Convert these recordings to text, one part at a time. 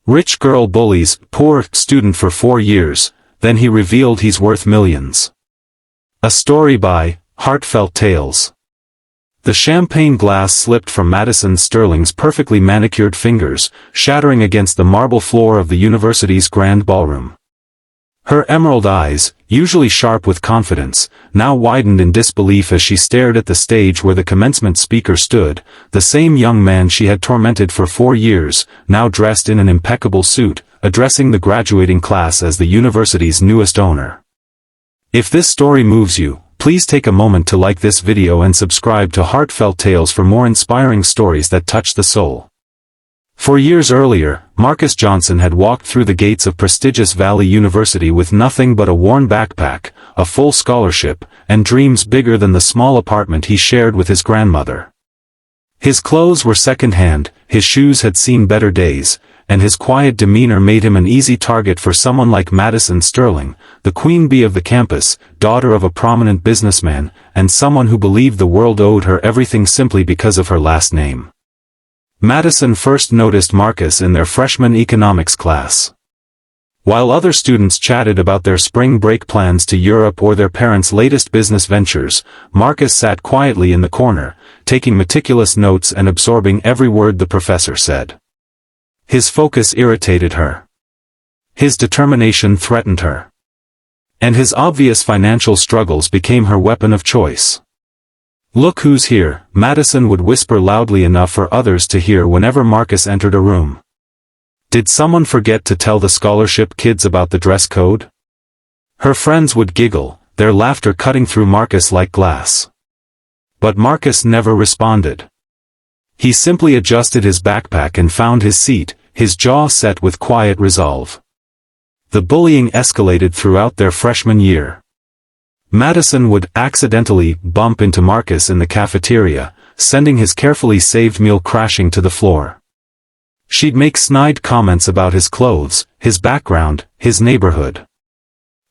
Rich girl bullies poor student for 4 years, then he revealed he's worth millions. A story by Heartfelt Tales. The champagne glass slipped from Madison Sterling's perfectly manicured fingers, shattering against the marble floor of the university's grand ballroom. Her emerald eyes, usually sharp with confidence, now widened in disbelief as she stared at the stage where the commencement speaker stood, the same young man she had tormented for 4 years, now dressed in an impeccable suit, addressing the graduating class as the university's newest owner. If this story moves you, please take a moment to like this video and subscribe to Heartfelt Tales for more inspiring stories that touch the soul. 4 years earlier, Marcus Johnson had walked through the gates of prestigious Valley University with nothing but a worn backpack, a full scholarship, and dreams bigger than the small apartment he shared with his grandmother. His clothes were second-hand, his shoes had seen better days, and his quiet demeanor made him an easy target for someone like Madison Sterling, the queen bee of the campus, daughter of a prominent businessman, and someone who believed the world owed her everything simply because of her last name. Madison first noticed Marcus in their freshman economics class. While other students chatted about their spring break plans to Europe or their parents' latest business ventures, Marcus sat quietly in the corner, taking meticulous notes and absorbing every word the professor said. His focus irritated her. His determination threatened her. And his obvious financial struggles became her weapon of choice. "Look who's here," Madison would whisper loudly enough for others to hear whenever Marcus entered a room. Did someone forget to tell the scholarship kids about the dress code? Her friends would giggle, their laughter cutting through Marcus like glass. But Marcus never responded. He simply adjusted his backpack and found his seat, his jaw set with quiet resolve. The bullying escalated throughout their freshman year. Madison would accidentally bump into Marcus in the cafeteria, sending his carefully saved meal crashing to the floor. She'd make snide comments about his clothes, his background, his neighborhood.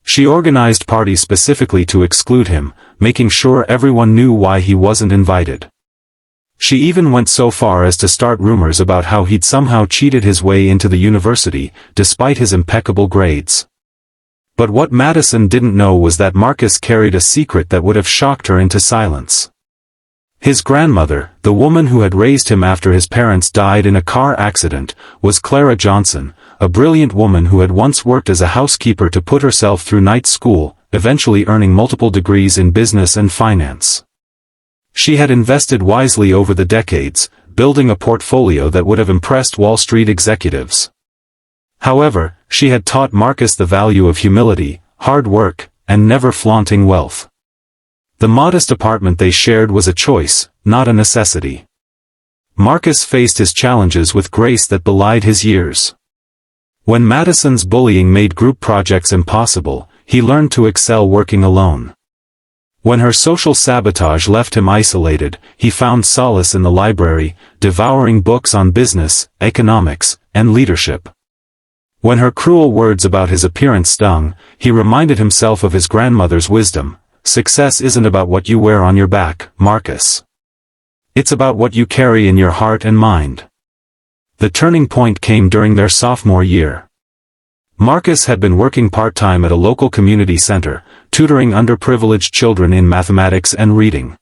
She organized parties specifically to exclude him, making sure everyone knew why he wasn't invited. She even went so far as to start rumors about how he'd somehow cheated his way into the university, despite his impeccable grades. But what Madison didn't know was that Marcus carried a secret that would have shocked her into silence. His grandmother, the woman who had raised him after his parents died in a car accident, was Clara Johnson, a brilliant woman who had once worked as a housekeeper to put herself through night school, eventually earning multiple degrees in business and finance. She had invested wisely over the decades, building a portfolio that would have impressed Wall Street executives. However, she had taught Marcus the value of humility, hard work, and never flaunting wealth. The modest apartment they shared was a choice, not a necessity. Marcus faced his challenges with grace that belied his years. When Madison's bullying made group projects impossible, he learned to excel working alone. When her social sabotage left him isolated, he found solace in the library, devouring books on business, economics, and leadership. When her cruel words about his appearance stung, he reminded himself of his grandmother's wisdom: "Success isn't about what you wear on your back, Marcus. It's about what you carry in your heart and mind." The turning point came during their sophomore year. Marcus had been working part-time at a local community center, tutoring underprivileged children in mathematics and reading.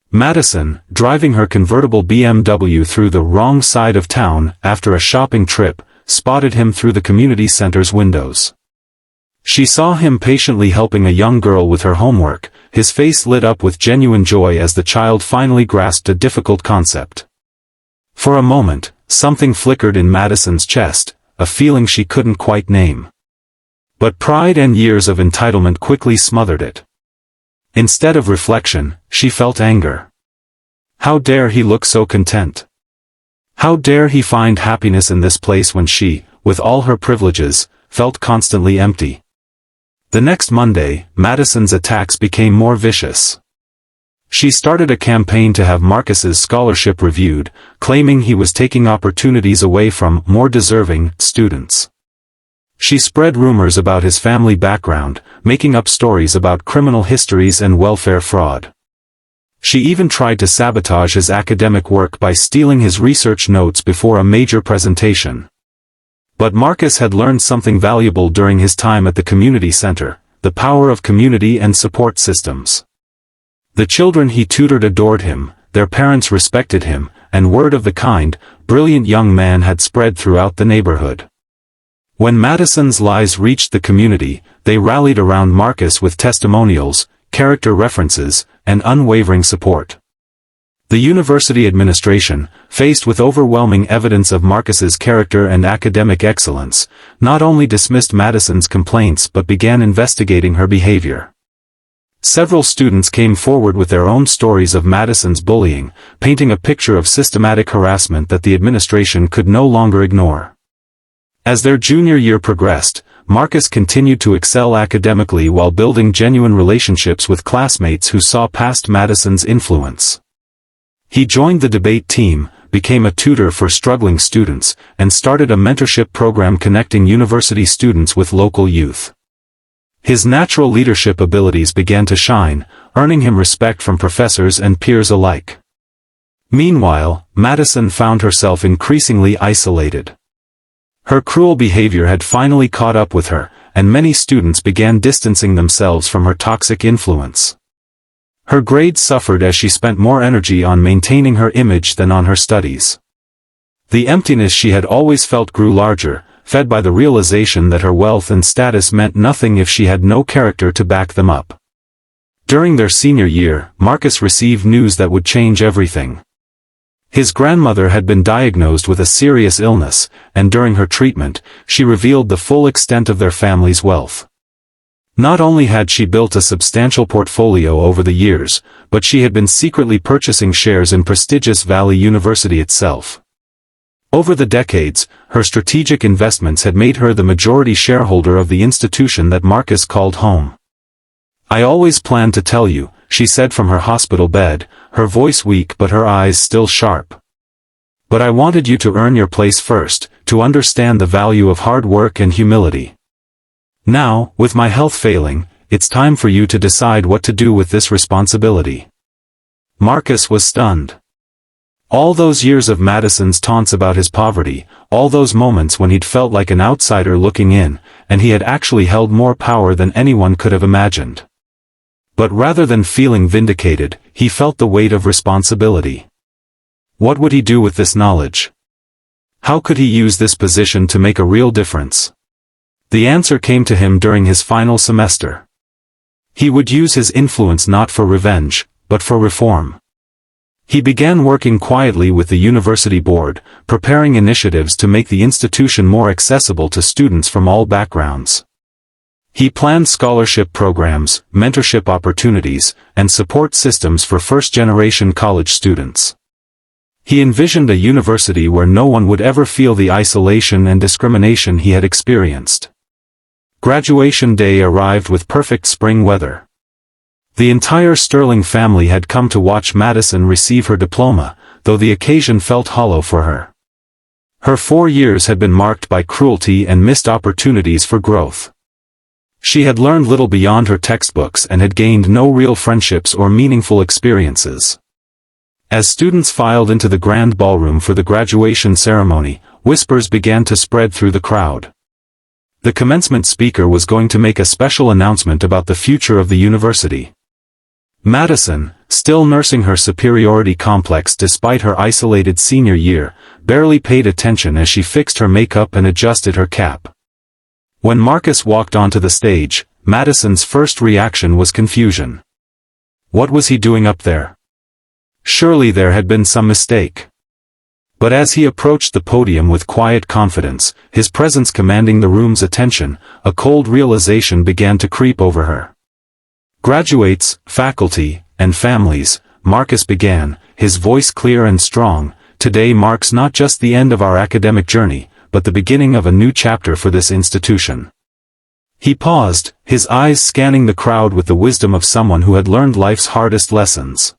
Madison, driving her convertible BMW through the wrong side of town after a shopping trip, spotted him through the community center's windows. She saw him patiently helping a young girl with her homework, his face lit up with genuine joy as the child finally grasped a difficult concept. For a moment, something flickered in Madison's chest, a feeling she couldn't quite name. But pride and years of entitlement quickly smothered it. Instead of reflection, she felt anger. How dare he look so content? How dare he find happiness in this place when she, with all her privileges, felt constantly empty? The next Monday, Madison's attacks became more vicious. She started a campaign to have Marcus's scholarship reviewed, claiming he was taking opportunities away from more deserving students. She spread rumors about his family background, making up stories about criminal histories and welfare fraud. She even tried to sabotage his academic work by stealing his research notes before a major presentation. But Marcus had learned something valuable during his time at the community center: the power of community and support systems. The children he tutored adored him, their parents respected him, and word of the kind, brilliant young man had spread throughout the neighborhood. When Madison's lies reached the community, they rallied around Marcus with testimonials, character references, and unwavering support. The university administration, faced with overwhelming evidence of Marcus's character and academic excellence, not only dismissed Madison's complaints but began investigating her behavior. Several students came forward with their own stories of Madison's bullying, painting a picture of systematic harassment that the administration could no longer ignore. As their junior year progressed, Marcus continued to excel academically while building genuine relationships with classmates who saw past Madison's influence. He joined the debate team, became a tutor for struggling students, and started a mentorship program connecting university students with local youth. His natural leadership abilities began to shine, earning him respect from professors and peers alike. Meanwhile, Madison found herself increasingly isolated. Her cruel behavior had finally caught up with her, and many students began distancing themselves from her toxic influence. Her grades suffered as she spent more energy on maintaining her image than on her studies. The emptiness she had always felt grew larger, fed by the realization that her wealth and status meant nothing if she had no character to back them up. During their senior year, Marcus received news that would change everything. His grandmother had been diagnosed with a serious illness, and during her treatment, she revealed the full extent of their family's wealth. Not only had she built a substantial portfolio over the years, but she had been secretly purchasing shares in prestigious Valley University itself. Over the decades, her strategic investments had made her the majority shareholder of the institution that Marcus called home. "I always planned to tell you," she said from her hospital bed, her voice weak but her eyes still sharp. "But I wanted you to earn your place first, to understand the value of hard work and humility. Now, with my health failing, it's time for you to decide what to do with this responsibility." Marcus was stunned. All those years of Madison's taunts about his poverty, all those moments when he'd felt like an outsider looking in, and he had actually held more power than anyone could have imagined. But rather than feeling vindicated, he felt the weight of responsibility. What would he do with this knowledge? How could he use this position to make a real difference? The answer came to him during his final semester. He would use his influence not for revenge, but for reform. He began working quietly with the university board, preparing initiatives to make the institution more accessible to students from all backgrounds. He planned scholarship programs, mentorship opportunities, and support systems for first-generation college students. He envisioned a university where no one would ever feel the isolation and discrimination he had experienced. Graduation day arrived with perfect spring weather. The entire Sterling family had come to watch Madison receive her diploma, though the occasion felt hollow for her. Her 4 years had been marked by cruelty and missed opportunities for growth. She had learned little beyond her textbooks and had gained no real friendships or meaningful experiences. As students filed into the grand ballroom for the graduation ceremony, whispers began to spread through the crowd. The commencement speaker was going to make a special announcement about the future of the university. Madison, still nursing her superiority complex despite her isolated senior year, barely paid attention as she fixed her makeup and adjusted her cap. When Marcus walked onto the stage, Madison's first reaction was confusion. What was he doing up there? Surely there had been some mistake. But as he approached the podium with quiet confidence, his presence commanding the room's attention, a cold realization began to creep over her. "Graduates, faculty, and families," Marcus began, his voice clear and strong, "today marks not just the end of our academic journey, but the beginning of a new chapter for this institution." He paused, his eyes scanning the crowd with the wisdom of someone who had learned life's hardest lessons.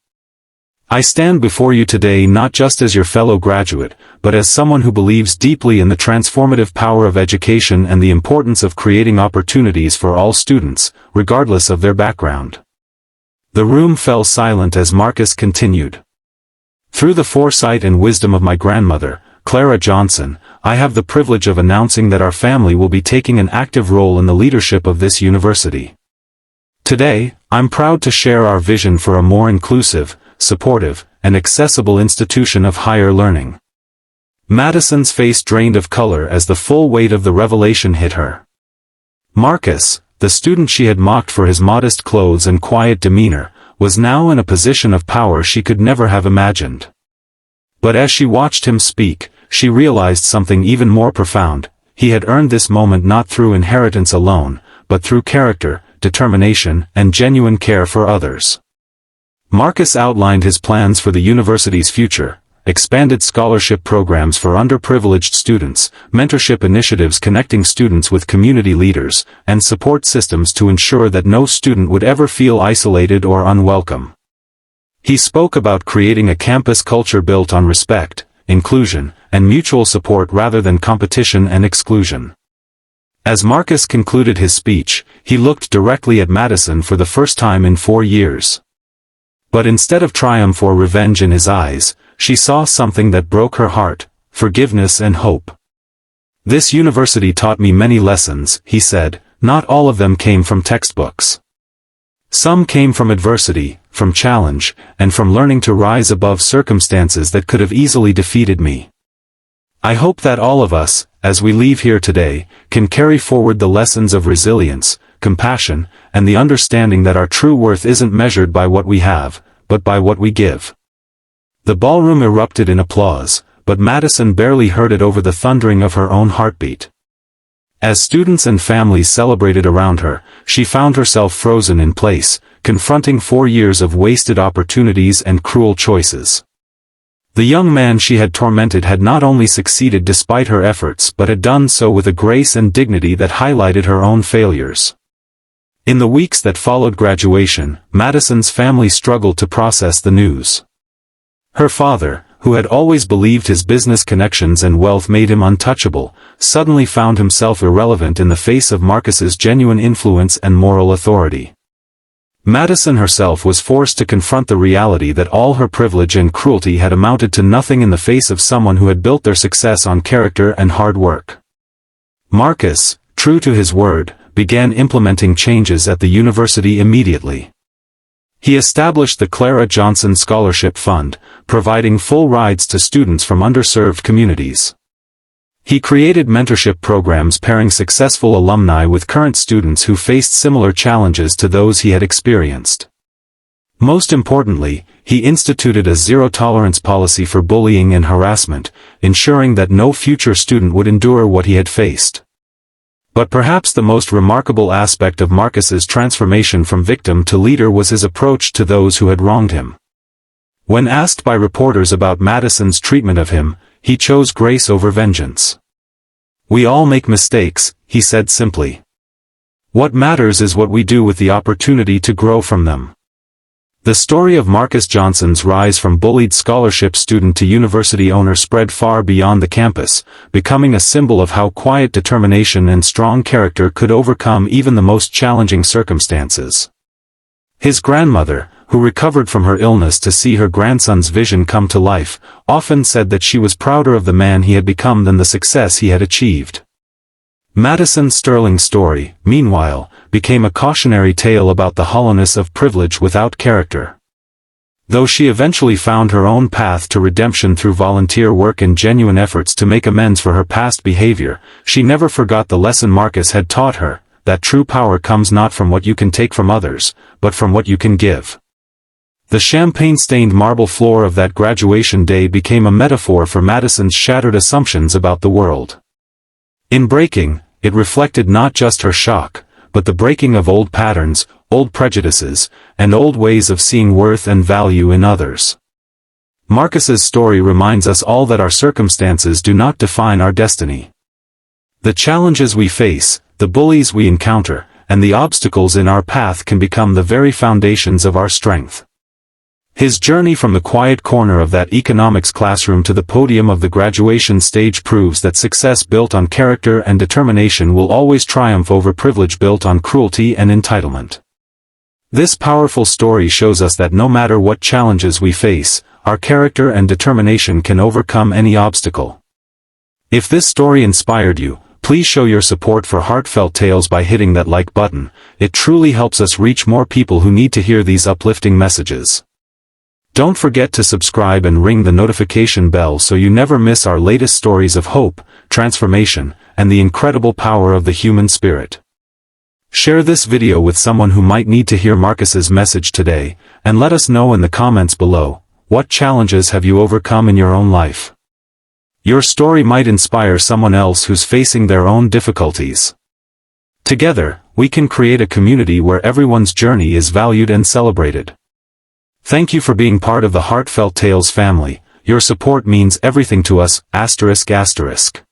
"I stand before you today not just as your fellow graduate, but as someone who believes deeply in the transformative power of education and the importance of creating opportunities for all students, regardless of their background." The room fell silent as Marcus continued. "Through the foresight and wisdom of my grandmother, Clara Johnson, I have the privilege of announcing that our family will be taking an active role in the leadership of this university. Today, I'm proud to share our vision for a more inclusive, supportive, and accessible institution of higher learning. Madison's face drained of color as the full weight of the revelation hit her. Marcus, the student she had mocked for his modest clothes and quiet demeanor, was now in a position of power she could never have imagined. But as she watched him speak, she realized something even more profound. He had earned this moment not through inheritance alone, but through character, determination, and genuine care for others. Marcus outlined his plans for the university's future: expanded scholarship programs for underprivileged students, mentorship initiatives connecting students with community leaders, and support systems to ensure that no student would ever feel isolated or unwelcome. He spoke about creating a campus culture built on respect, inclusion, and mutual support rather than competition and exclusion. As Marcus concluded his speech, he looked directly at Madison for the first time in 4 years. But instead of triumph or revenge in his eyes, she saw something that broke her heart: forgiveness and hope. "This university taught me many lessons," he said. "Not all of them came from textbooks. Some came from adversity, from challenge, and from learning to rise above circumstances that could have easily defeated me. I hope that all of us, as we leave here today, can carry forward the lessons of resilience, compassion, and the understanding that our true worth isn't measured by what we have, but by what we give." The ballroom erupted in applause, but Madison barely heard it over the thundering of her own heartbeat. As students and families celebrated around her, she found herself frozen in place, confronting 4 years of wasted opportunities and cruel choices. The young man she had tormented had not only succeeded despite her efforts but had done so with a grace and dignity that highlighted her own failures. In the weeks that followed graduation, Madison's family struggled to process the news. Her father, who had always believed his business connections and wealth made him untouchable, suddenly found himself irrelevant in the face of Marcus's genuine influence and moral authority. Madison herself was forced to confront the reality that all her privilege and cruelty had amounted to nothing in the face of someone who had built their success on character and hard work. Marcus, true to his word, began implementing changes at the university immediately. He established the Clara Johnson Scholarship Fund, providing full rides to students from underserved communities. He created mentorship programs pairing successful alumni with current students who faced similar challenges to those he had experienced. Most importantly, he instituted a zero-tolerance policy for bullying and harassment, ensuring that no future student would endure what he had faced. But perhaps the most remarkable aspect of Marcus's transformation from victim to leader was his approach to those who had wronged him. When asked by reporters about Madison's treatment of him, he chose grace over vengeance. "We all make mistakes," he said simply. "What matters is what we do with the opportunity to grow from them." The story of Marcus Johnson's rise from bullied scholarship student to university owner spread far beyond the campus, becoming a symbol of how quiet determination and strong character could overcome even the most challenging circumstances. His grandmother, who recovered from her illness to see her grandson's vision come to life, often said that she was prouder of the man he had become than the success he had achieved. Madison Sterling's story, meanwhile, became a cautionary tale about the hollowness of privilege without character. Though she eventually found her own path to redemption through volunteer work and genuine efforts to make amends for her past behavior, she never forgot the lesson Marcus had taught her, that true power comes not from what you can take from others, but from what you can give. The champagne-stained marble floor of that graduation day became a metaphor for Madison's shattered assumptions about the world. In breaking, it reflected not just her shock, but the breaking of old patterns, old prejudices, and old ways of seeing worth and value in others. Marcus's story reminds us all that our circumstances do not define our destiny. The challenges we face, the bullies we encounter, and the obstacles in our path can become the very foundations of our strength. His journey from the quiet corner of that economics classroom to the podium of the graduation stage proves that success built on character and determination will always triumph over privilege built on cruelty and entitlement. This powerful story shows us that no matter what challenges we face, our character and determination can overcome any obstacle. If this story inspired you, please show your support for Heartfelt Tales by hitting that like button. It truly helps us reach more people who need to hear these uplifting messages. Don't forget to subscribe and ring the notification bell so you never miss our latest stories of hope, transformation, and the incredible power of the human spirit. Share this video with someone who might need to hear Marcus's message today, and let us know in the comments below, what challenges have you overcome in your own life? Your story might inspire someone else who's facing their own difficulties. Together, we can create a community where everyone's journey is valued and celebrated. Thank you for being part of the Heartfelt Tales family. Your support means everything to us. ***.